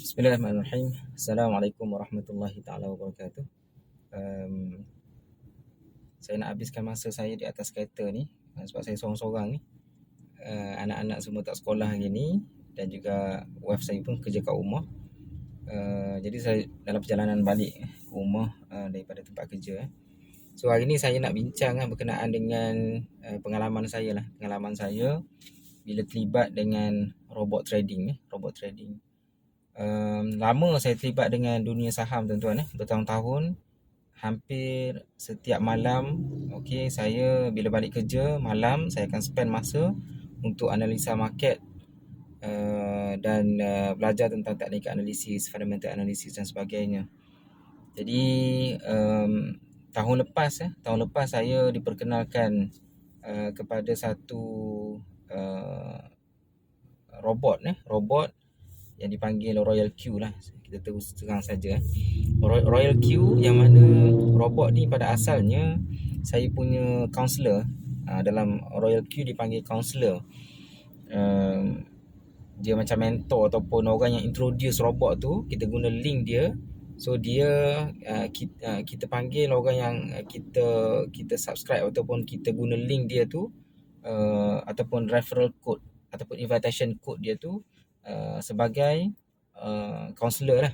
Bismillahirrahmanirrahim. Assalamualaikum warahmatullahi taala wabarakatuh. Um, saya nak habiskan masa saya di atas kereta ni sebab saya seorang-seorang ni. Anak-anak semua tak sekolah hari ni dan juga wife saya pun kerja kat rumah. Jadi saya dalam perjalanan balik ke rumah daripada tempat kerja. So hari ni saya nak bincang berkenaan dengan pengalaman saya bila terlibat dengan robot trading. Lama saya terlibat dengan dunia saham tuan-tuan, bertahun-tahun, hampir setiap malam. Saya bila balik kerja malam, saya akan spend masa untuk analisa market dan belajar tentang teknik analisis, fundamental analisis dan sebagainya. Jadi tahun lepas saya diperkenalkan kepada satu robot yang dipanggil Royal Q lah. Kita terus terang saja. Royal Q yang mana robot ni pada asalnya saya punya counselor. Dalam Royal Q dipanggil counselor. Dia macam mentor ataupun orang yang introduce robot tu. Kita guna link dia. So dia kita panggil orang yang kita subscribe ataupun kita guna link dia tu, ataupun referral code ataupun invitation code dia tu sebagai counselor lah.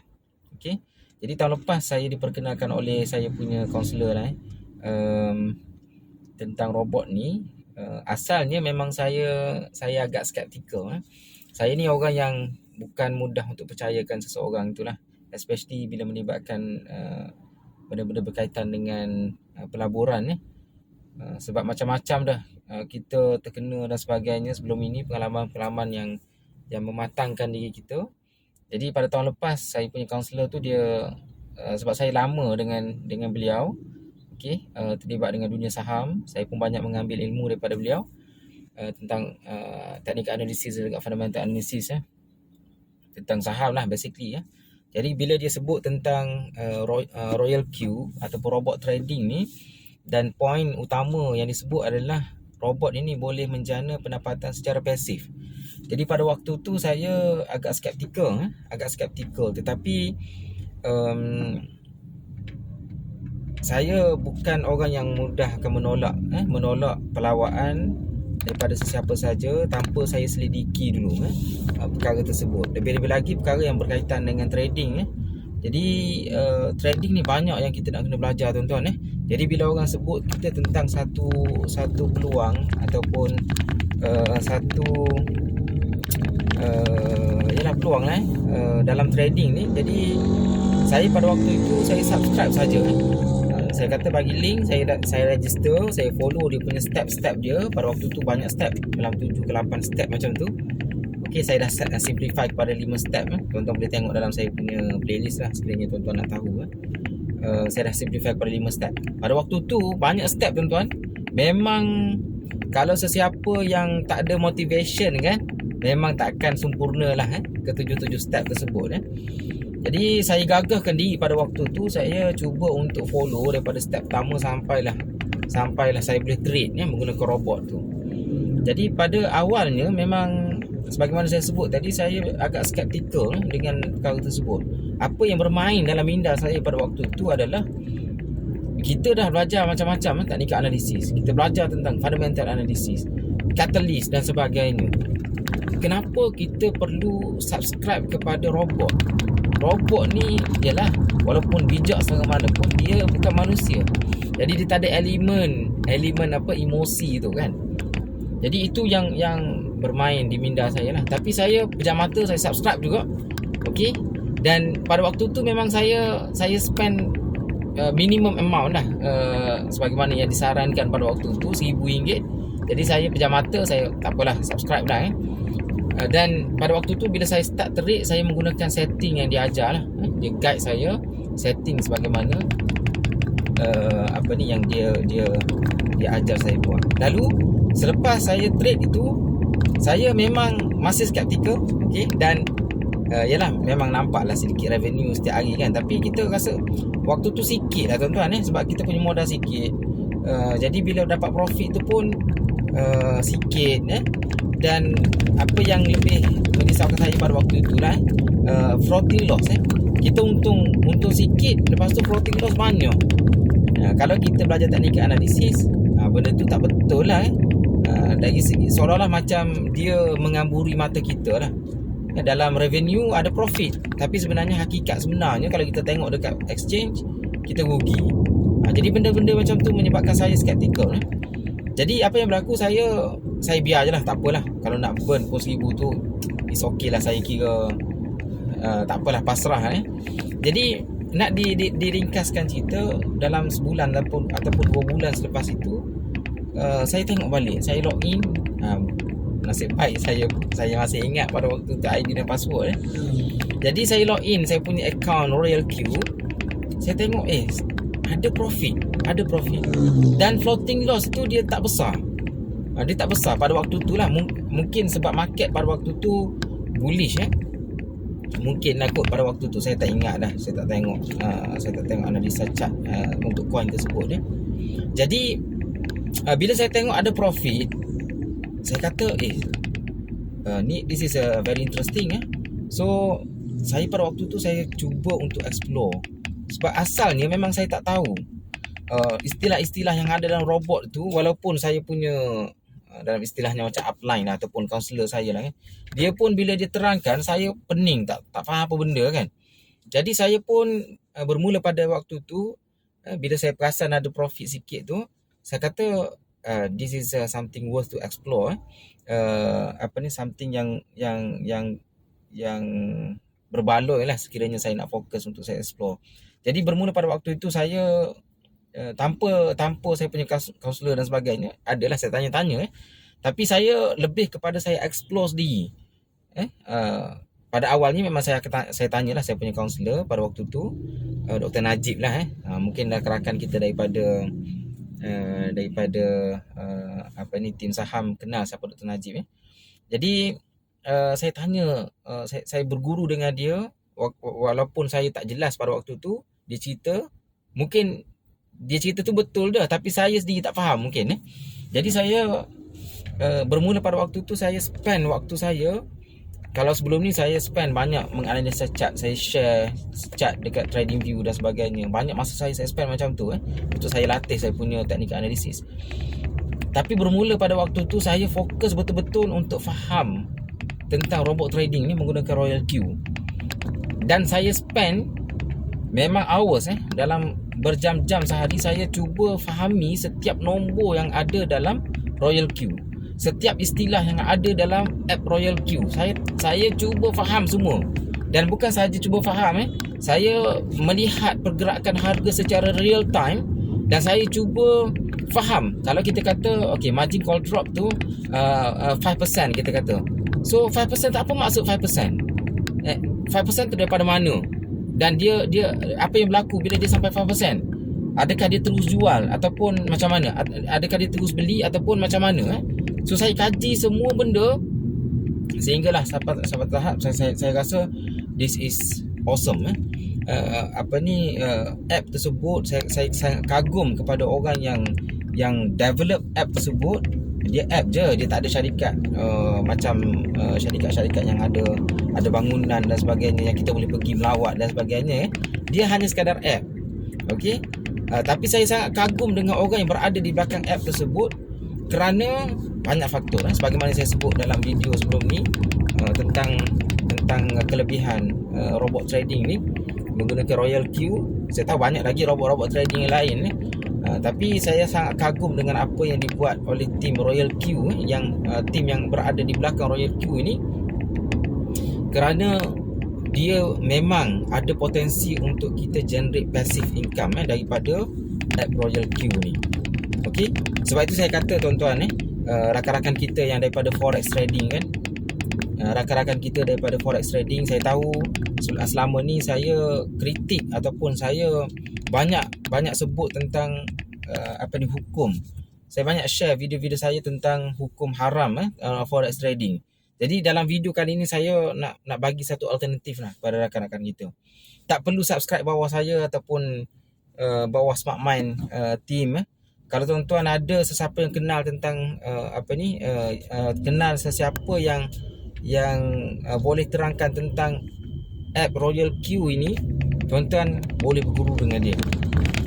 Jadi tahun lepas saya diperkenalkan oleh saya punya counselor lah tentang robot ni. Asalnya memang saya agak skeptikal. Saya ni orang yang bukan mudah untuk percayakan seseorang itulah, especially bila melibatkan benda-benda berkaitan dengan pelaburan sebab macam-macam dah kita terkena dan sebagainya sebelum ini, pengalaman-pengalaman yang mematangkan diri kita. Jadi pada tahun lepas saya punya kaunselor tu dia sebab saya lama dengan beliau, terlibat dengan dunia saham, saya pun banyak mengambil ilmu daripada beliau tentang teknik analisis dan fundamental analisis tentang saham lah basically. Jadi bila dia sebut tentang Royal Q ataupun robot trading ni, dan poin utama yang disebut adalah robot ini boleh menjana pendapatan secara pasif. Jadi pada waktu tu saya agak skeptikal, tetapi saya bukan orang yang mudah akan menolak pelawaan daripada sesiapa saja tanpa saya selidiki dulu perkara tersebut. Lebih-lebih lagi perkara yang berkaitan dengan trading. Jadi trading ni banyak yang kita nak kena belajar tuan-tuan. Jadi bila orang sebut kita tentang satu peluang ataupun peluang dalam trading ni, jadi saya pada waktu itu saya subscribe saja. Saya kata bagi link, saya register, saya follow dia punya step-step dia. Pada waktu tu banyak step, dalam 7 ke 8 step macam tu. Saya dah simplify kepada 5 step. Tuan-tuan boleh tengok dalam saya punya playlist lah sekiranya tuan-tuan nak tahu. Saya dah simplify kepada 5 step. Pada waktu tu banyak step tuan-tuan. Memang kalau sesiapa yang tak ada motivation memang takkan sempurna lah ke 7 step tersebut. Jadi saya gagahkan diri pada waktu tu, saya cuba untuk follow daripada step pertama sampailah saya boleh trade menggunakan robot tu. Jadi pada awalnya memang sebagaimana saya sebut tadi, saya agak skeptikal dengan perkara tersebut. Apa yang bermain dalam minda saya pada waktu itu adalah kita dah belajar macam-macam teknik analisis. Kita belajar tentang fundamental analisis, catalyst dan sebagainya. Kenapa kita perlu subscribe kepada robot? Robot ni ialah walaupun bijak setengah mana pun, dia bukan manusia. Jadi dia tak ada elemen emosi tu kan. Jadi itu yang bermain di minda saya lah. Tapi saya pejam mata, saya subscribe juga. Dan pada waktu tu memang saya spend minimum amount lah, sebagaimana yang disarankan pada waktu tu, RM1,000. Jadi saya pejam mata, saya tak apalah, subscribe lah. Dan pada waktu tu bila saya start trade, saya menggunakan setting yang dia ajar lah. Dia guide saya setting sebagaimana yang dia ajar saya buat. Lalu selepas saya trade itu, saya memang masih skeptikal, dan memang nampaklah sedikit revenue setiap hari kan. Tapi kita rasa waktu tu sikit lah tuan-tuan sebab kita punya modal sikit. Jadi bila dapat profit tu pun sikit. Dan apa yang lebih merisaukan saya pada waktu itulah, floating loss kita untung sikit, lepas tu floating loss banyak. Kalau kita belajar teknik analisis, benda tu tak betul lah. Dari segi seolah-olah macam dia mengamburi mata kita lah. Dalam revenue ada profit, tapi sebenarnya hakikat sebenarnya kalau kita tengok dekat exchange, kita rugi. Jadi benda-benda macam tu menyebabkan saya skeptikal. Jadi apa yang berlaku, saya biar je lah, tak apalah. Kalau nak burn pun 1000 tu it's okay lah, saya kira tak apalah, pasrah. Jadi nak diringkaskan cerita, dalam sebulan ataupun 2 bulan selepas itu, saya tengok balik, saya login. Nasib baik saya masih ingat pada waktu tu ID dan password. Jadi saya login saya punya account Royal Q. Saya tengok ada profit. Dan floating loss tu dia tak besar. Dia tak besar pada waktu tu lah. Mungkin sebab market pada waktu tu bullish. Mungkin lah kot pada waktu tu, saya tak ingat dah. Saya tak tengok analisa chart untuk coin tersebut. Jadi bila saya tengok ada profit, saya kata this is a very interesting. So saya pada waktu tu saya cuba untuk explore. Sebab asalnya memang saya tak tahu istilah-istilah yang ada dalam robot tu. Walaupun saya punya dalam istilahnya macam upline lah, ataupun counselor saya lah, dia pun bila dia terangkan, saya pening, tak faham apa benda kan. Jadi saya pun bermula pada waktu tu, bila saya perasan ada profit sikit tu, saya kata this is something worth to explore. Something yang berbaloi lah sekiranya saya nak fokus untuk saya explore. Jadi bermula pada waktu itu saya tanpa saya punya kaunselor dan sebagainya, adalah saya tanya-tanya, tapi saya lebih kepada saya explore sendiri. Pada awalnya memang saya tanyalah saya punya kaunselor pada waktu tu, Dr. Najib lah. Mungkin rakan kita daripada tim saham kenal siapa Dr. Najib. Jadi saya tanya, saya berguru dengan dia, walaupun saya tak jelas pada waktu tu. Dia cerita, mungkin dia cerita tu betul dah, tapi saya sendiri tak faham mungkin. Jadi saya bermula pada waktu tu, saya spend waktu saya. Kalau sebelum ni saya spend banyak menganalisa chart, saya share chart dekat TradingView dan sebagainya. Banyak masa saya spend macam tu untuk saya latih saya punya teknik analisis. Tapi bermula pada waktu tu saya fokus betul-betul untuk faham tentang robot trading ni menggunakan Royal Q. Dan saya spend memang hours dalam berjam-jam sehari, saya cuba fahami setiap nombor yang ada dalam Royal Q, setiap istilah yang ada dalam app Royal Q. Saya cuba faham semua. Dan bukan sahaja cuba faham, saya melihat pergerakan harga secara real time. Dan saya cuba faham, kalau kita kata margin call drop tu 5% kita kata. So 5% tak apa maksud 5%? 5% tu daripada mana? Dan dia apa yang berlaku bila dia sampai 5%? Adakah dia terus jual ataupun macam mana? Adakah dia terus beli ataupun macam mana? So saya kaji semua benda sehinggalah sampai tahap saya rasa this is awesome. App tersebut, saya kagum kepada orang yang develop app tersebut. Dia app je, dia tak ada syarikat macam syarikat-syarikat yang ada bangunan dan sebagainya yang kita boleh pergi melawat dan sebagainya. Dia hanya sekadar app. Tapi saya sangat kagum dengan orang yang berada di belakang app tersebut kerana banyak faktor. Sebagaimana saya sebut dalam video sebelum ni tentang kelebihan robot trading ni menggunakan Royal Q. Saya tahu banyak lagi robot-robot trading yang lain tapi saya sangat kagum dengan apa yang dibuat oleh tim Royal Q, tim yang berada di belakang Royal Q ini, kerana dia memang ada potensi untuk kita generate passive income daripada app Royal Q ni. Sebab itu saya kata tuan-tuan rakan-rakan kita yang daripada forex trading rakan-rakan kita daripada forex trading, saya tahu selama ni saya kritik ataupun saya banyak sebut tentang hukum. Saya banyak share video-video saya tentang hukum haram forex trading. Jadi dalam video kali ini saya nak bagi satu alternatif lah pada rakan-rakan kita. Tak perlu subscribe bawah saya ataupun bawah Smart Mind team. Kalau tuan-tuan ada sesiapa yang kenal tentang kenal sesiapa yang boleh terangkan tentang app Royal Q ini, tuan-tuan boleh berguru dengan dia.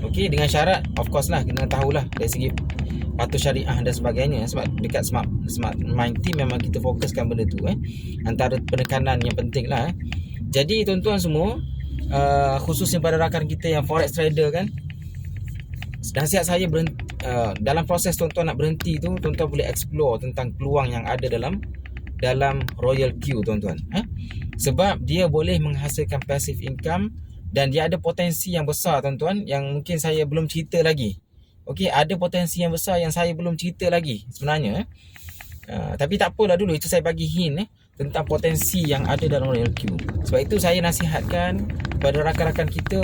Okey, dengan syarat of course lah, kena tahulah dari segi patuh syariah dan sebagainya. Sebab dekat Smart Mind Team memang kita fokuskan benda tu antara penekanan yang penting lah. Jadi tuan-tuan semua, khususnya pada rakan kita yang forex trader kan, nasihat saya dalam proses tuan-tuan nak berhenti tu, tuan-tuan boleh explore tentang peluang yang ada dalam Royal Q tuan-tuan. Sebab dia boleh menghasilkan passive income dan dia ada potensi yang besar tuan-tuan yang mungkin saya belum cerita lagi. Okey, ada potensi yang besar yang saya belum cerita lagi sebenarnya. Tapi tak apalah dulu, itu saya bagi hint tentang potensi yang ada dalam Royal Q. Sebab itu saya nasihatkan kepada rakan-rakan kita,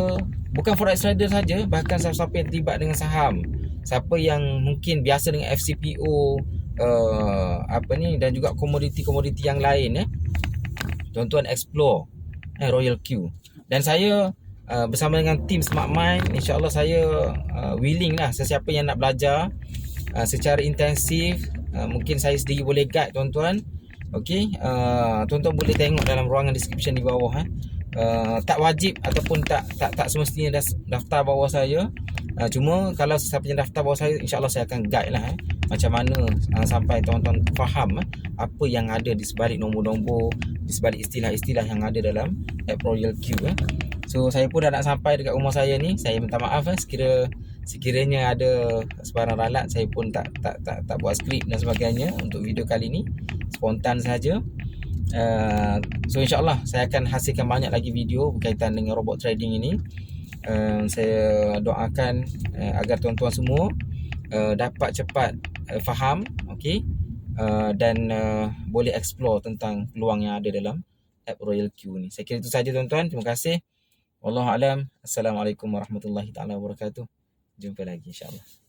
bukan forex trader saja, bahkan siapa-siapa yang terlibat dengan saham, siapa yang mungkin biasa dengan FCPO, dan juga komoditi-komoditi yang lain, tuan-tuan explore Royal Q. Dan saya bersama dengan tim Smart Mind, insya-Allah saya willing lah, sesiapa yang nak belajar secara intensif, mungkin saya sendiri boleh guide tuan-tuan. Okey, tuan-tuan boleh tengok dalam ruangan description di bawah. Tak wajib ataupun tak semestinya daftar bawah saya. Cuma kalau siapa yang daftar bawah saya, insya-Allah saya akan guide lah macam mana sampai tuan-tuan faham apa yang ada di sebalik nombor-nombor, di sebalik istilah-istilah yang ada dalam app Royal Q. So saya pun dah nak sampai dekat rumah saya ni. Saya minta maaf sekiranya ada sebarang ralat, saya pun tak buat skrip dan sebagainya untuk video kali ni, spontan saja. So insyaAllah saya akan hasilkan banyak lagi video berkaitan dengan robot trading ini. Saya doakan agar tuan-tuan semua dapat cepat faham, okey, dan boleh explore tentang peluang yang ada dalam app Royal Q ni. Saya kira itu saja tuan-tuan. Terima kasih. Wallahu alam. Assalamualaikum warahmatullahi taala wabarakatuh. Jumpa lagi insya-Allah.